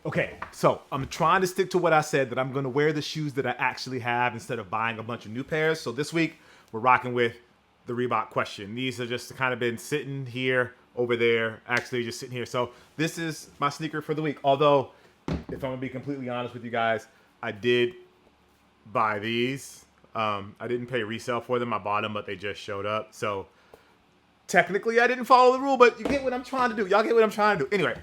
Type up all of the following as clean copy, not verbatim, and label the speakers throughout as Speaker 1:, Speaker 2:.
Speaker 1: Okay, so I'm trying to stick to what I said, that I'm going to wear the shoes that I actually have instead of buying a bunch of new pairs. So this week, we're rocking with the Reebok Question. These have just kind of been sitting here, over there, actually just sitting here. So this is my sneaker for the week. Although, if I'm going to be completely honest with you guys, I did buy these. I didn't pay resale for them. I bought them, but they just showed up. So technically, I didn't follow the rule, but you get what I'm trying to do. Y'all get what I'm trying to do. Anyway,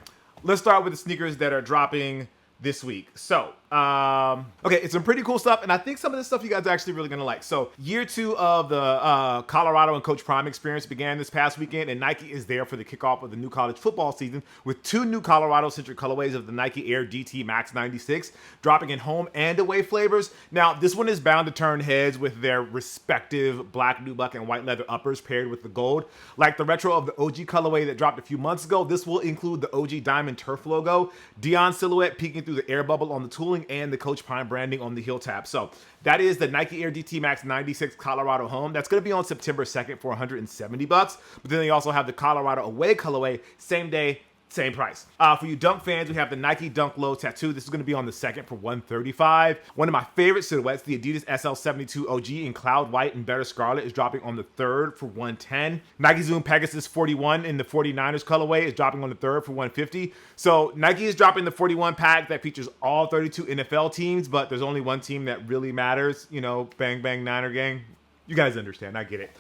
Speaker 1: let's start with the sneakers that are dropping this week. So, okay, it's some pretty cool stuff, and I think some of this stuff you guys are actually really gonna like. So, year 2 of the Colorado and Coach Prime experience began this past weekend, and Nike is there for the kickoff of the new college football season with 2 new Colorado-centric colorways of the Nike Air GT Max 96, dropping in home and away flavors. Now, this one is bound to turn heads with their respective black nubuck and white leather uppers paired with the gold. Like the retro of the OG colorway that dropped a few months ago, this will include the OG Diamond Turf logo, Dion silhouette peeking through the air bubble on the tooling, and the Coach Prime branding on the heel tab. So that is the Nike Air GT Max 96 Colorado home. That's going to be on September 2nd for $170. But then they also have the Colorado away colorway, same day, same price. For you Dunk fans, we have the Nike Dunk Low Tattoo. This is going to be on the 2nd for $135. One of my favorite silhouettes, the Adidas SL72 OG in Cloud White and Better Scarlet, is dropping on the 3rd for $110. Nike Zoom Pegasus 41 in the 49ers colorway is dropping on the 3rd for $150. So Nike is dropping the 41 pack that features all 32 NFL teams, but there's only one team that really matters. You know, bang, bang, Niner gang. You guys understand. I get it.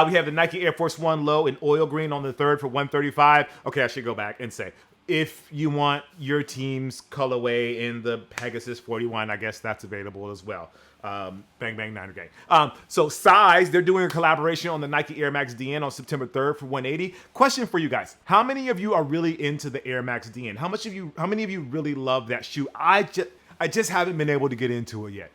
Speaker 1: We have the Nike Air Force One Low in oil green on the 3rd for $135. Okay, I should go back and say, if you want your team's colorway in the Pegasus 41, I guess that's available as well. Bang, bang, Niner gang. So size, they're doing a collaboration on the Nike Air Max DN on September 3rd for $180. Question for you guys. How many of you are really into the Air Max DN? How many of you really love that shoe? I just haven't been able to get into it yet.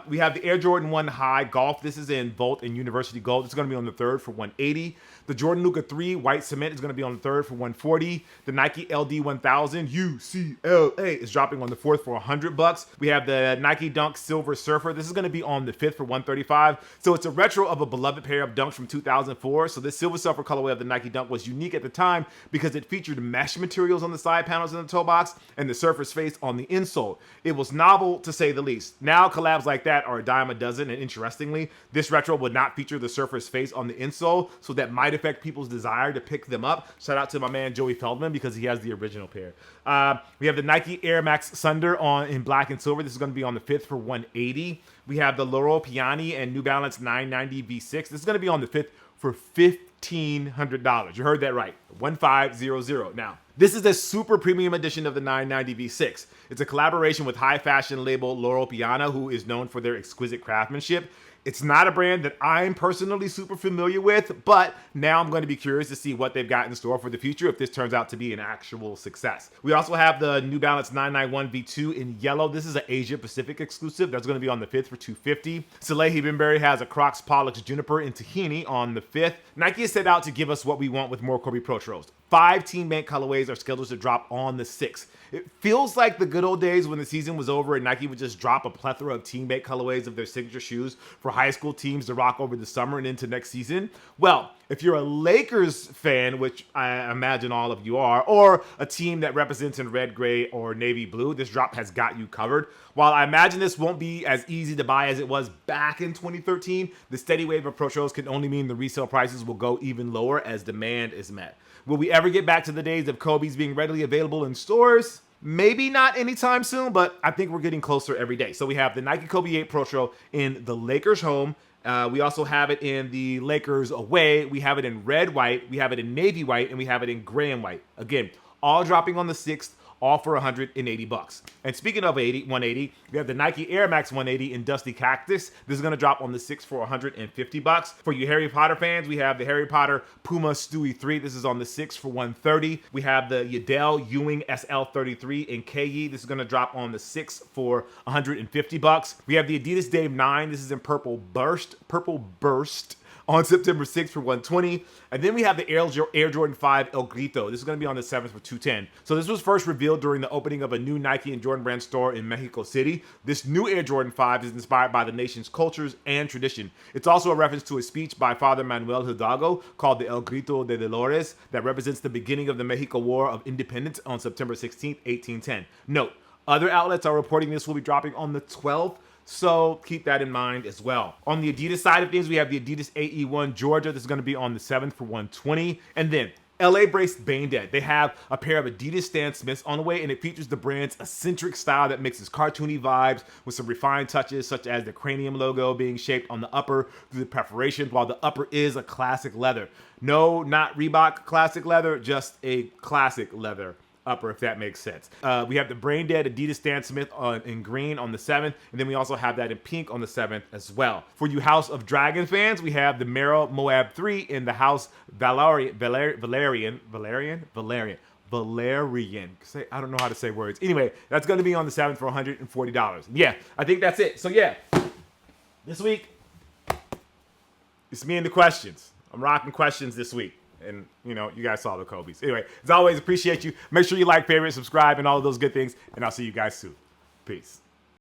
Speaker 1: We have the Air Jordan 1 High Golf. This is in Volt and University Gold. It's going to be on the 3rd for $180. The Jordan Luka 3 White Cement is going to be on the 3rd for $140. The Nike LD 1000 UCLA is dropping on the 4th for $100. We have the Nike Dunk Silver Surfer. This is going to be on the 5th for $135. So it's a retro of a beloved pair of Dunks from 2004. So this Silver Surfer colorway of the Nike Dunk was unique at the time because it featured mesh materials on the side panels in the toe box and the surfer's face on the insole. It was novel to say the least. Now collabs like that are a dime a dozen, and interestingly, this retro would not feature the surfer's face on the insole, so that might affect people's desire to pick them up. Shout out to my man Joey Feldman because he has the original pair. We have the Nike Air Max Thunder in black and silver. This is going to be on the 5th for $180. We have the Loro Piani and New Balance 990 V6. This is going to be on the 5th for $1,500. You heard that right, 1500. Now, this is a super premium edition of the 990 V6. It's a collaboration with high fashion label Loro Piana, who is known for their exquisite craftsmanship. It's not a brand that I'm personally super familiar with, but now I'm going to be curious to see what they've got in store for the future if this turns out to be an actual success. We also have the New Balance 991 V2 in yellow. This is an Asia Pacific exclusive. That's going to be on the 5th for $250. Salehi Bimberry has a Crocs Pollux Juniper in tahini on the 5th. Nike is set out to give us what we want with more Kobe Pro Tros. 5 teammate colorways are scheduled to drop on the 6th. It feels like the good old days when the season was over and Nike would just drop a plethora of teammate colorways of their signature shoes for high school teams to rock over the summer and into next season. Well, if you're a Lakers fan, which I imagine all of you are, or a team that represents in red, gray, or navy blue, this drop has got you covered. While I imagine this won't be as easy to buy as it was back in 2013, the steady wave of Pro Tros can only mean the resale prices will go even lower as demand is met. Will we ever get back to the days of Kobe's being readily available in stores? Maybe not anytime soon, but I think we're getting closer every day. So we have the Nike Kobe 8 Pro Tro in the Lakers home. We also have it in the Lakers away. We have it in red, white. We have it in navy white, and we have it in gray and white. Again, all dropping on the 6th. All for $180. And speaking of 180, we have the Nike Air Max 180 in Dusty Cactus. This is going to drop on the 6th for $150. For you Harry Potter fans, we have the Harry Potter Puma Stewie 3. This is on the 6th for $130. We have the Yadel Ewing SL33 in KE. This is going to drop on the 6th for $150. We have the Adidas Dave 9. This is in Purple Burst on September 6th for $120. And then we have the Air Jordan 5 El Grito. This is going to be on the 7th for $210. So this was first revealed during the opening of a new Nike and Jordan brand store in Mexico City. This new Air Jordan 5 is inspired by the nation's cultures and tradition. It's also a reference to a speech by Father Manuel Hidalgo called the El Grito de Dolores that represents the beginning of the Mexico War of Independence on September 16th, 1810. Note, Other outlets are reporting this will be dropping on the 12th. So keep that in mind as well. On the Adidas side of things, we have the Adidas AE1 Georgia. This is going to be on the 7th for $120. And then LA-based Bane Dead. They have a pair of Adidas Stan Smiths on the way, and it features the brand's eccentric style that mixes cartoony vibes with some refined touches, such as the cranium logo being shaped on the upper through the perforations, while the upper is a classic leather. No, not Reebok classic leather, just a classic leather upper, if that makes sense. We have the Brain Dead Adidas Stan Smith in green on the 7th, and then we also have that in pink on the 7th as well. For you House of Dragon fans, we have the Merrill Moab 3 in the House Valerian. I don't know how to say words. Anyway, that's going to be on the 7th for $140. Yeah, I think that's it. So yeah, this week, it's me and the questions. I'm rocking questions this week. And, you know, you guys saw the Kobe's. Anyway, as always, appreciate you. Make sure you like, favorite, subscribe, and all of those good things. And I'll see you guys soon. Peace.